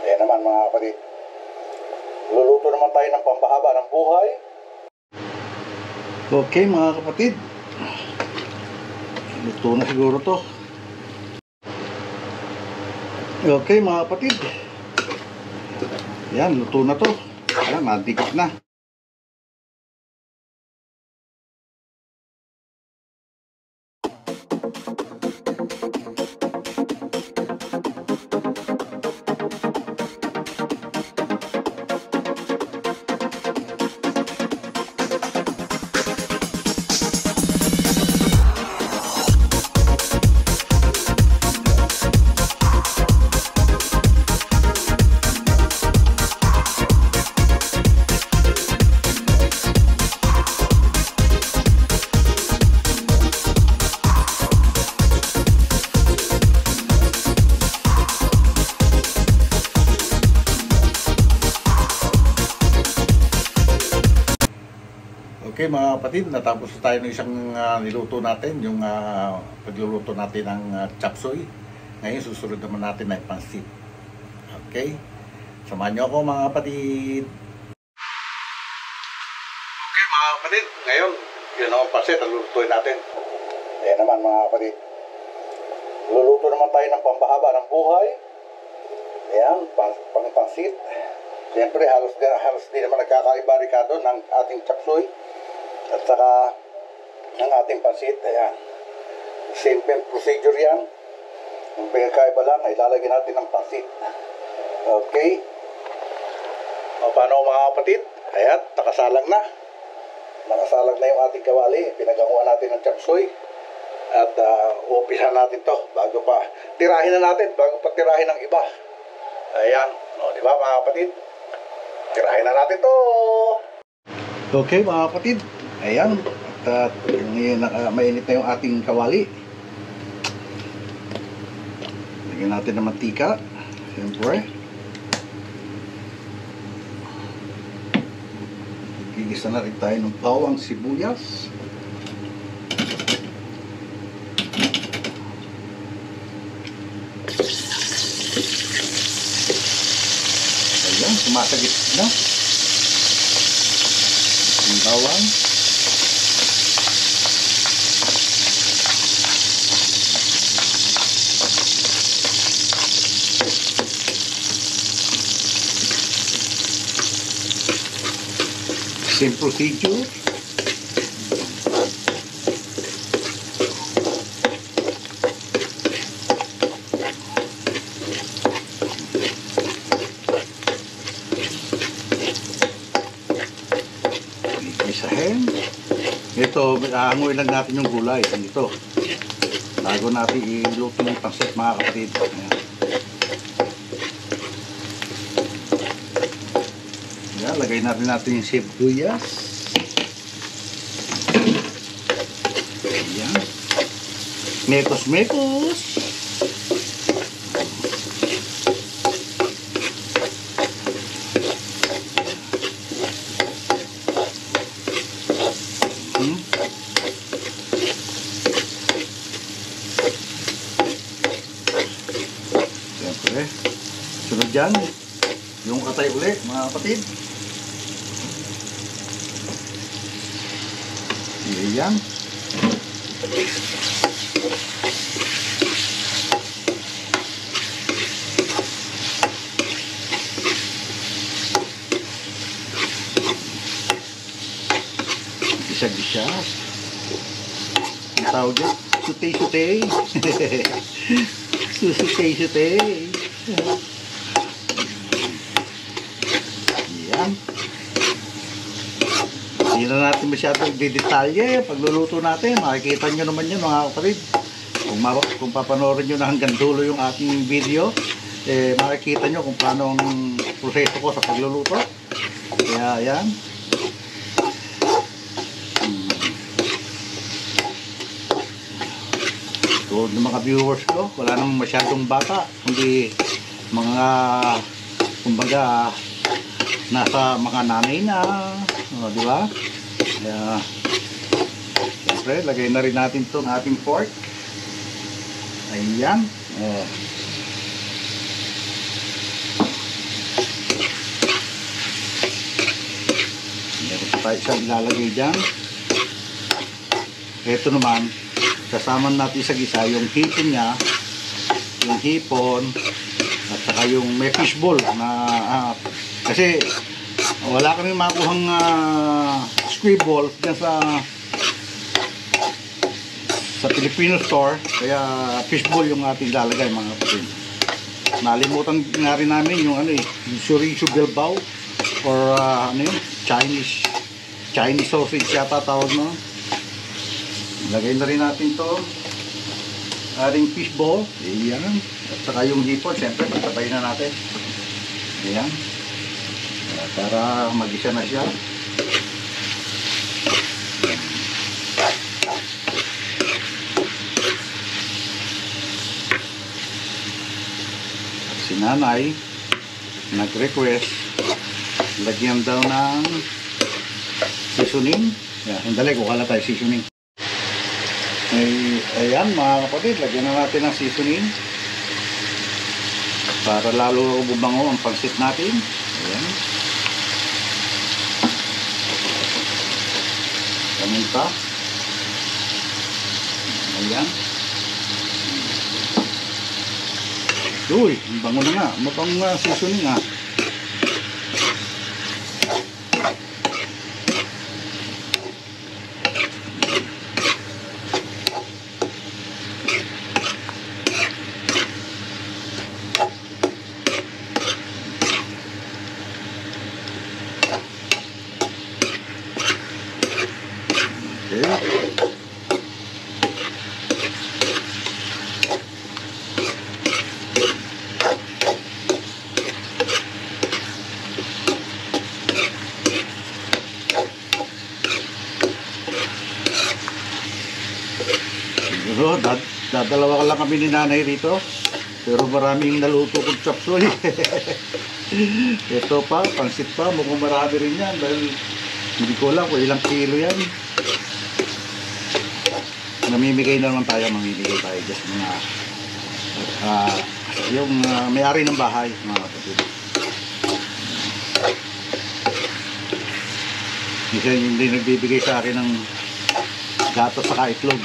Ayan naman mga kapatid. Luluto naman tayo ng pampahaba ng buhay. Okay mga kapatid. Luto na siguro to. Okay mga kapatid. Yan, luto na to. Ayan, madikit na. Okay mga kapatid, natapos tayo ng isang niluto natin, yung pagluluto natin ng chop suey. Ngayon susunod naman natin ng pansit. Okay? Samahan nyo ako mga kapatid. Okay mga kapatid, ngayon yun ang pansit ang lulutuin natin. Ayan naman mga kapatid. Luluto naman tayo ng pampahaba ng buhay. Ayan, pansit. Siyempre halos di naman nagkakaiba Ricardo ng ating chop suey at saka ng ating pansit. Ayan, simple procedure yan. Yung pinagkaiba lang ay lalagyan natin ng pansit. Okay, o paano mga kapatid? Ayan, nakasalang na yung ating kawali. Pinagawa natin ng chop suey at uumpisahan natin to bago pa tirahin ng iba. Ayan, o diba mga kapatid, tirahin na natin to. Okay mga kapatid, ayan, at mainit na yung ating kawali. Lagyan natin ng mantika, siyempre. Gigisa na rin tayo ng bawang sibuyas. Ayan, sumasagit na yung bawang. Same procedure. Isahin. Ito, aanguin lang natin yung gulay dito bago natin iluto yung pansit mga kapatid. Ayan. Ayan, lagay natin yung sibuyas. Ayan, mekos. Siyempre, sunod dyan yung atay ulit mga kapatid. Ayan. Gisa-gisa. Ang tawag dyan, sutay-sutay. Susutay-sutay. Ayan. Hindi na natin masyadong didetalye pagluluto natin. Makikita nyo naman yun mga kapatid. Kung papanoorin nyo na hanggang dulo yung aking video, makikita nyo kung paano ang proseso ko sa pagluluto. Kaya ayan. So, ng mga viewers ko, wala namang masyadong bata, kundi mga kumbaga nasa mga nanay na, di ba? Kaya siyempre lagay na rin natin itong ating pork. Ayan. tayo siyang ilalagay dyan. Ito naman, kasama natin sa gisa yung hipon niya, yung hipon, at saka yung may fishball na kasi wala kami makuhang squid ball dyan sa Filipino store, kaya fishball yung ating lalagay mga kapatid. Nalimutan nga rin namin yung yung chorizo bilbao or ano yun, Chinese sausage yata tawag no. Lagay na rin natin to ating fishball, ayan, at saka yung hipon, siyempre pagtapayin na natin, ayan, para mag-isa na siya. Si nanay nag-request lagyan daw ng seasoning. Hindali, kuha lang tayo seasoning. Ayan mga kapatid, lagyan na natin ng seasoning para lalo bumango ang pansit natin. Ayan, paminta. Ayan. Uy, bango na nga. Mabango nga seasoning ha. Pero dadalawa ka lang kami ni nanay rito, pero maraming naluto kong chop suey. Ito pa, pansit pa, mukhang marami rin yan dahil hindi ko alam kung ilang kilo yan. Mamimigay na naman tayo, just mga yung may-ari ng bahay, mga kapatid. Hindi nagbibigay sa akin ng gato sa itlog.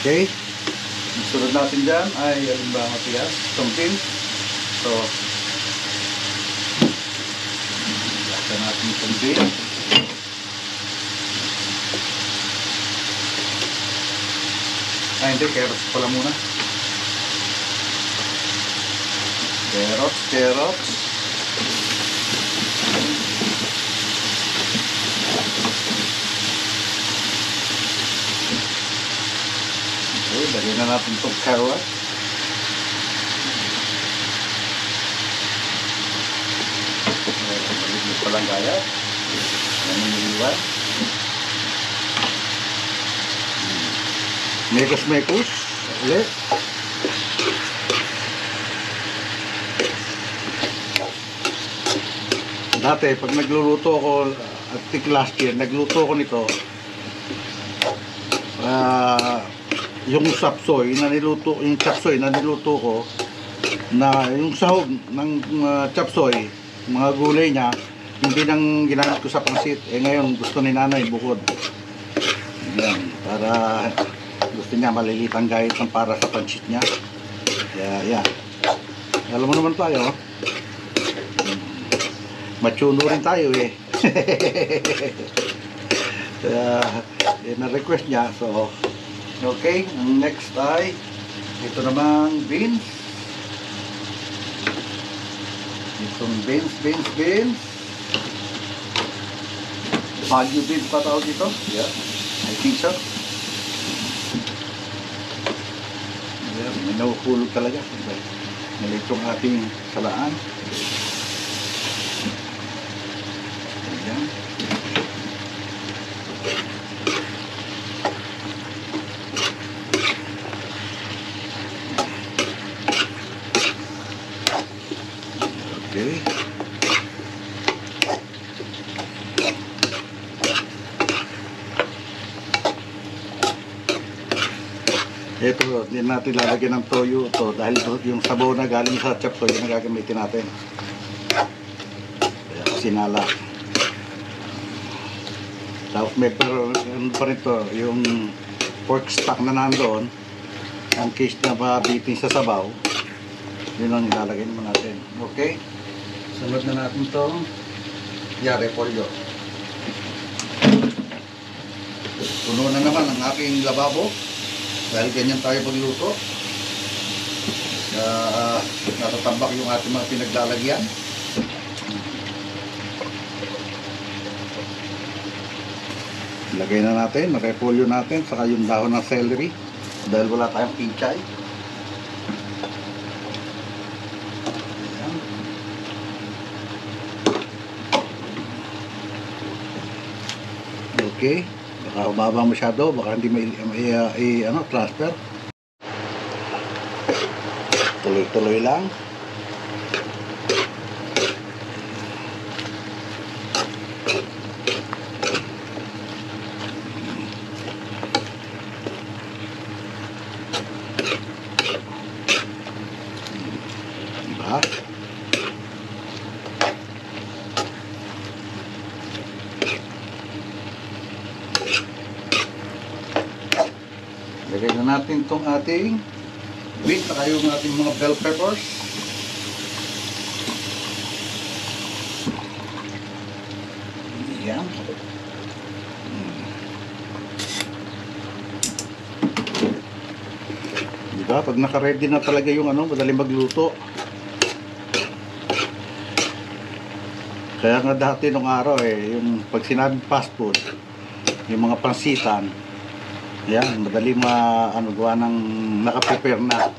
Okay, ang sunod natin dyan ay alin ba matigas? Tongkin. So lasa natin yung tongkin. Hindi, carrots pala muna. Carrots. Lagyan na natin itong carrot. Maligid pa lang gaya. Naniniwan. Mekos. Ulit. Dati, pag nagluluto ako, I think last year, nagluto ako nito. Yung chapsoy na niluto ko na yung sahog ng chapsoy, mga gulay niya, hindi nang ginamit ko sa pansit. Ngayon gusto ni nanay bukod. Yan, para gusto niya malilitang gayet ng para sa pansit niya. Yan. Alam mo naman tayo, machuno rin tayo eh. Na-request niya, so okay, ang next ay ito naman beans. Itong beans. Baguio beans pa tawag dito? Yeah, I think so. Yeah, may nahuhulog talaga. Maliit yung ating salaan. Ayan. Okay. Ito, hindi natin lalagyan ng toyo ito dahil yung sabaw na galing sa chapsoy yung gagamitin natin. Ayan. sinala. Tapos may ano pa rito, yung pork stock na nandoon, ang case na mabitin sa sabaw, yun ang ilalagay naman natin. Okay, sunod na natin itong repolyo. Puno na naman ang aking lababo dahil ganyan tayo magluto. Natatambak yung ating mga pinaglalagyan. Lagay na natin, repolyo natin, saka yung dahon ng celery dahil wala tayong pinchay. Okay, baka umaba masyado, baka hindi transfer. Tuloy-tuloy lang. Diba? Lagay na natin itong ating wheat, saka yung ating mga bell peppers. Yan. Diba? Pag naka-ready na talaga yung madali magluto. Kaya nga dati nung araw yung pag sinabing fast food, yung mga pansitan, yan, madali gawa ng nakaprepare na.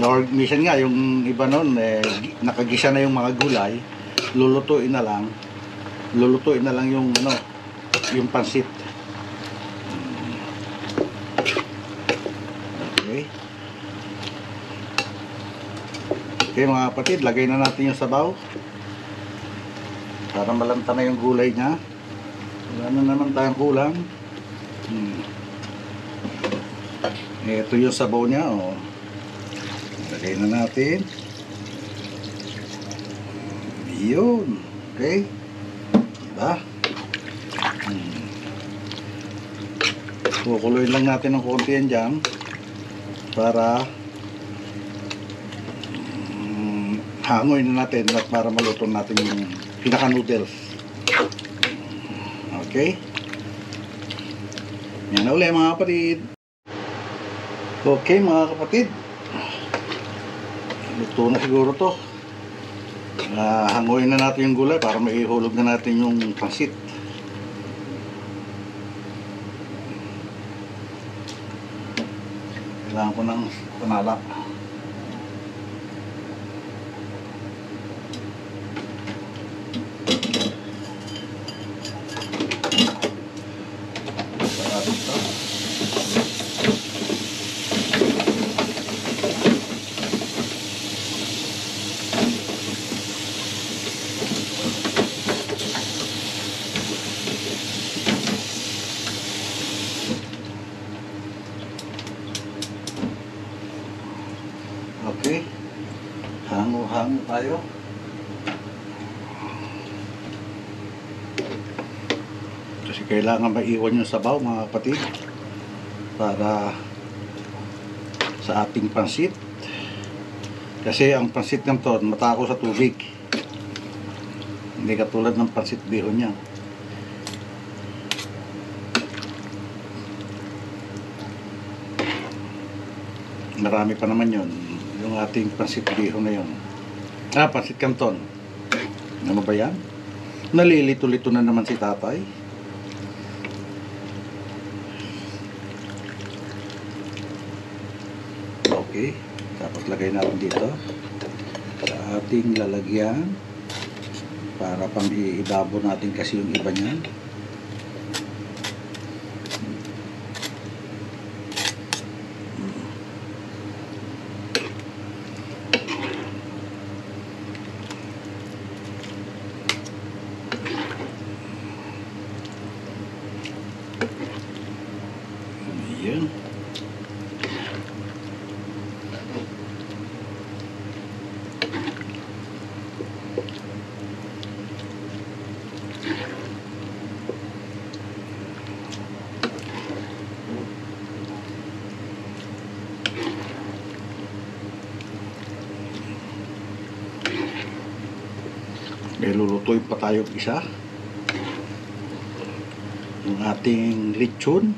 Or minsan nga, yung iba nun, nakagisa na yung mga gulay, lulutuin na lang yung yung pansit. Okay. Okay mga kapatid, lagay na natin yung sabaw. Para malanta na yung gulay niya. Wala na naman tayong kulang. Ito yung sabaw niya. Lagay na natin. Yun. Okay. Diba? Kukuloy lang natin ng konti yan dyan. Para hangoy na natin at para maluto natin yung pinaka noodles. Okay. Yan na ulit mga kapatid. Okay mga kapatid, luto na siguro to. Hanguin na natin yung gulay para maihulog na natin yung pansit. Kailangan ko ng panala. Okay, hango-hango tayo. Kasi kailangan maiwan yung sabaw mga kapatid para sa ating pansit. Kasi ang pansit ng to matako sa tubig, hindi katulad ng pansit bihon niya. Marami pa naman yon, yung ating pansit bihon na yun. Pansit canton. Ano ba yan? Nalilito-lito na naman si tatay. Okay, tapos lagay natin dito sa ating lalagyan para pang iibabo natin kasi yung iba niyan. Ayan. May lulutuin pa tayo isa. Yung ating lechon.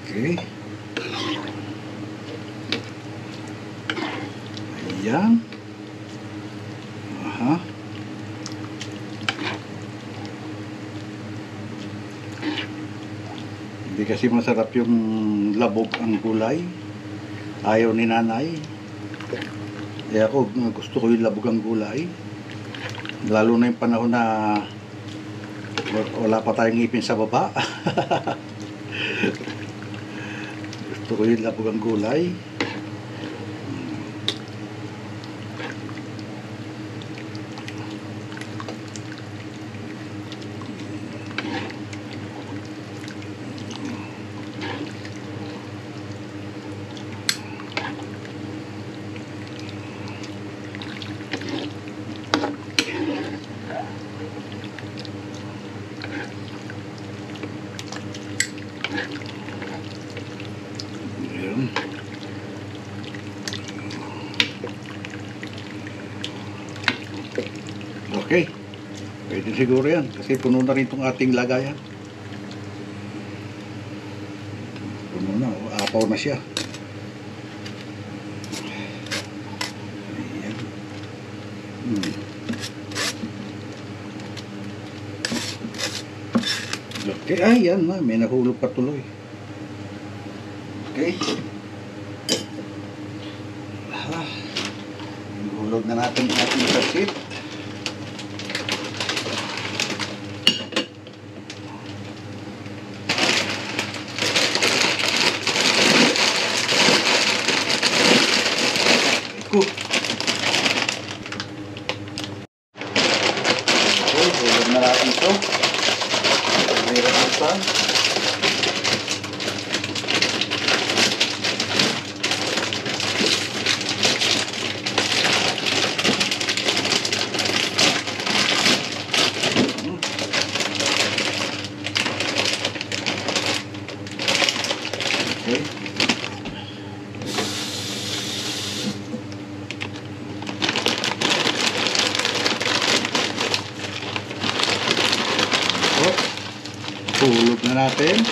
Okay. Ayan. Aha. Hindi kasi masarap yung labog ang gulay. Ayaw ni nanay. Kaya ako gusto ko yung labog ang gulay. Lalo na yung panahon na wala pa tayong ngipin sa baba. Gusto ko yung labog ang gulay. Okay, pwede siguro yan kasi puno na rin itong ating lagayan. Puno na, apaw na siya. Ayan. Okay, ayan na, may nahulog pa tuloy. Okay. Hulog na natin ang ating pasit. Okay, hulog na natin ito. Meron na ito. Okay. Hulog na natin.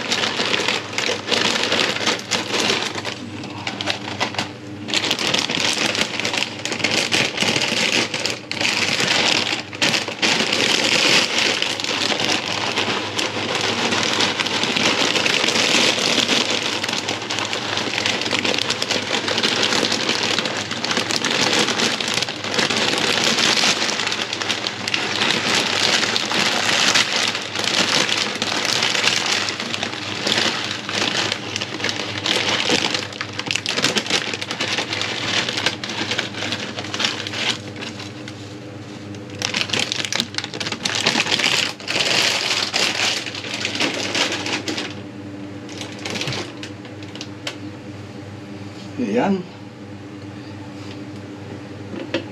Ayan.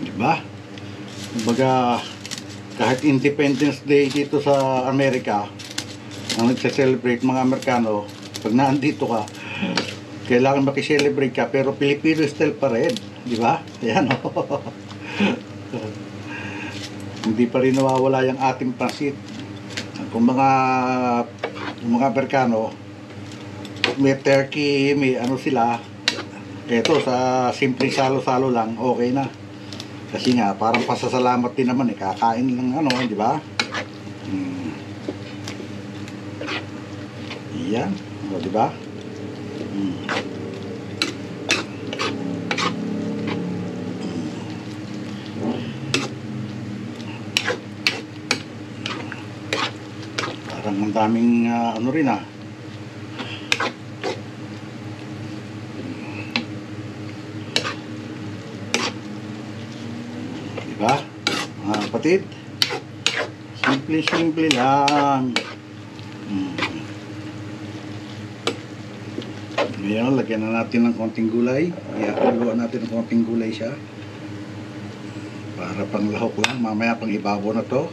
Diba? Kumbaga, kahit Independence Day dito sa Amerika, ang nagse-celebrate mga Amerikano, pag naandito ka, kailangan makiselebrate ka, pero Filipino style pa rin. Diba? Ayan o. Hindi pa rin nawawala yung ating pansit. Kung mga Amerikano, may turkey, may ano sila, eto sa simple salo-salo lang, okay na. Kasi nga, parang pasasalamat din naman eh, kakain lang ano, di ba? Yan, o di ba? Parang ang daming ano rin ah. Diba? Mga kapatid, simple lang. Ngayon, lagyan na natin ng konting gulay. Ihaluan natin ng konting gulay siya. Para pang lahok lang. Mamaya pang ibabaw na to.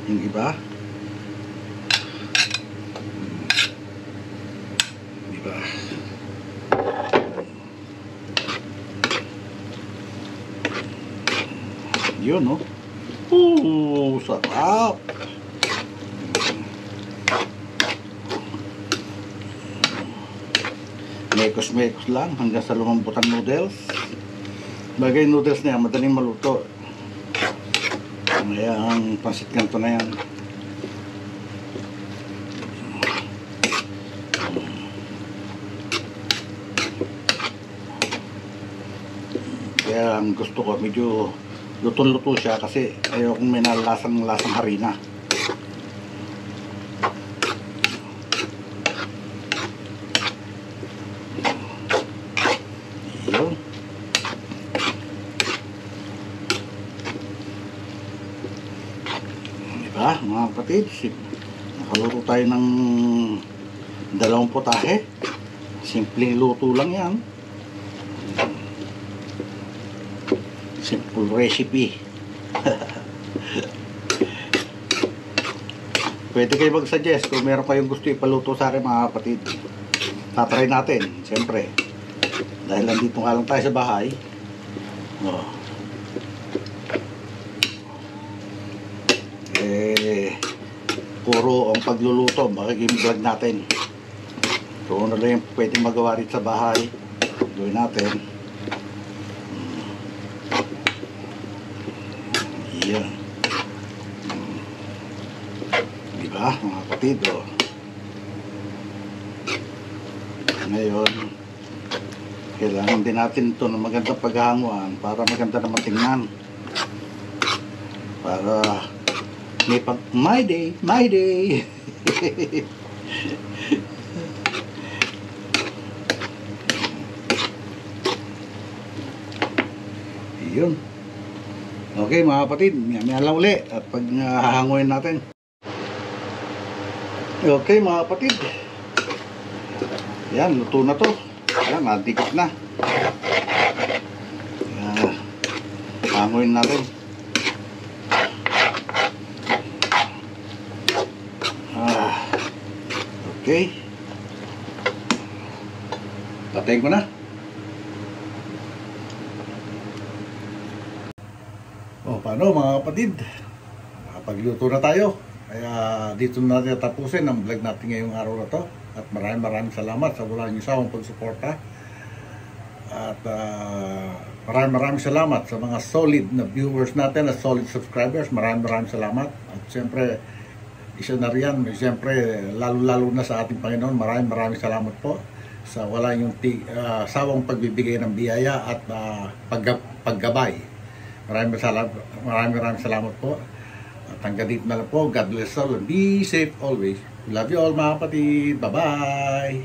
Yung iba. Diba? Yun, no? Sarap! Mekos-mekos lang hanggang sa lumambutan noodles. Bagay noodles na yan, madaling maluto. Kaya ang pansit ganito na yan. Kaya ang gusto ko medyo lutong-luto siya kasi ayokong may nalasang harina. Yun. Diba mga kapatid, nakaluto tayo ng 2 putahe. Simpleng luto lang yan. Simple recipe. Pwede kayo mag-suggest kung meron kayong gusto ipaluto sa akin mga kapatid. Tatry natin, siyempre. Dahil nandito nga lang tayo sa bahay. Puro ang pagluluto, makikimig vlog natin. So ano lang yung pwedeng magawa rin sa bahay, gawin natin. Yan. Diba mga kapatid? Ngayon, kailangan din natin ito ng magandang paghahanguan para maganda naman tingnan. Para may pag my day, my day. Yun. Okay mga kapatid, maya lang uli at pag hahanguin natin. Okay mga kapatid, yan, luto na to. Ayan, nadikit na. Hanguin natin. Okay. Patayin ko na. Paano mga kapatid? Nakapagluto na tayo. Kaya dito na natin tapusin ang vlog natin ngayong araw na to. At maraming salamat sa wala niyo sawang pagsuporta. At maraming salamat sa mga solid na viewers natin at solid subscribers. Maraming salamat. At siyempre, isa na riyan, siyempre, lalo na sa ating Panginoon. Maraming salamat po sa wala yung sawang pagbibigay ng biyaya at paggabay. Maraming salamat po. At hanggang dito na lang po. God bless all and be safe always. Love you all mga kapatid. Bye-bye.